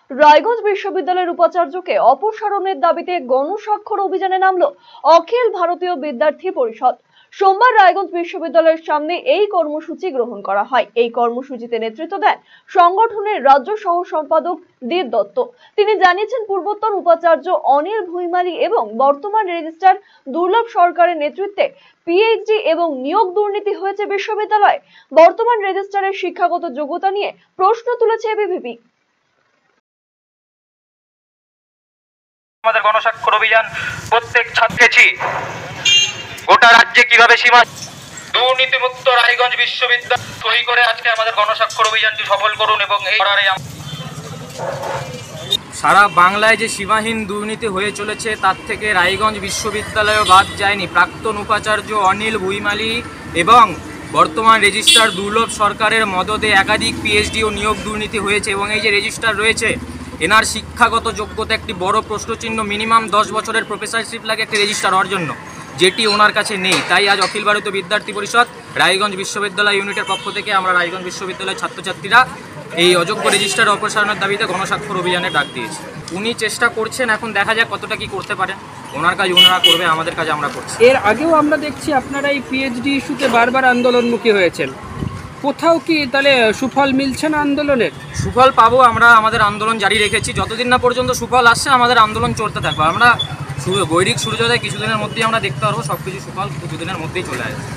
রায়গঞ্জ বিশ্ববিদ্যালয়ের উপাচার্যকে অপসারণের দাবিতে গণস্বাক্ষর অভিযানে নামল অখিল ভারতীয় বিদ্যার্থী পরিষদ। সোমবার রায়গঞ্জ বিশ্ববিদ্যালয়ের সামনে এই কর্মসূচি গ্রহণ করা হয়। এই কর্মসূচিতে নেতৃত্ব দেন সংগঠনের রাজ্য সহ সম্পাদক দীপ দত্ত। তিনি জানিয়েছেন, পূর্বতন উপাচার্য অনিল ভুইমালি এবং বর্তমান রেজিস্ট্রার দুর্লভ সরকারের নেতৃত্বে পিএইচডি এবং নিয়োগ দুর্নীতি হয়েছে বিশ্ববিদ্যালয়ে। বর্তমান রেজিস্ট্রারের শিক্ষাগত যোগ্যতা নিয়ে প্রশ্ন তুলেছে এবিভিপি। আমাদের গণস্বাক্ষর অভিযান প্রত্যেক ছাত্রছি গোটা রাজ্যে কিভাবে সীমা দুর্নীতিমুক্ত রায়গঞ্জ বিশ্ববিদ্যালয় সই করে আজকে আমাদের গণস্বাক্ষর অভিযানটি সফল করুন। এবং এই সারা বাংলায় যে সীমাহীন দুর্নীতি হয়ে চলেছে তার থেকে রায়গঞ্জ বিশ্ববিদ্যালয়ও বাদ যায়নি। প্রাক্তন উপাচার্য অনিল ভুইমালি এবং বর্তমান রেজিস্ট্রার দুর্লভ সরকারের মদদে একাধিক পিএইচডি ও নিয়োগ দুর্নীতি হয়েছে। এবং এই যে রেজিস্ট্রার রয়েছে, এনার শিক্ষাগত যোগ্যতা একটি বড় প্রশ্নচিহ্ন। মিনিমাম 10 বছরের প্রফেসরশিপ লাগে একটি রেজিস্ট্রার হওয়ার জন্য, যেটি ওনার কাছে নেই। তাই আজ অখিল ভারতীয় বিদ্যার্থী পরিষদ রায়গঞ্জ বিশ্ববিদ্যালয় ইউনিটের পক্ষ থেকে আমরা রায়গঞ্জ বিশ্ববিদ্যালয়ের ছাত্রছাত্রীরা এই অযোগ্য রেজিস্ট্রার অপসারণের দাবিতে গণস্বাক্ষর অভিযানে ডাক দিয়েছি। উনি চেষ্টা করছেন, এখন দেখা যাক কতটা কি করতে পারেন। ওনার কাজ ওনারা করবে, আমাদের কাজ আমরা করছি। এর আগেও আমরা দেখছি আপনারা এই পিএইচডি ইস্যুতে বারবার আন্দোলনমুখী হয়েছেন। কোথাও কি তাহলে সুফল মিলছে না আন্দোলনের? সুফল পাবো, আমরা আমাদের আন্দোলন জারি রেখেছি। যতদিন না পর্যন্ত সুফল আসছে আমাদের আন্দোলন চলতে থাকবে। আমরা বৈরিক সূর্যোদয় কিছুদিনের মধ্যেই আমরা দেখতে পারবো, সব কিছু সুফল কিছুদিনের মধ্যেই চলে আসবে।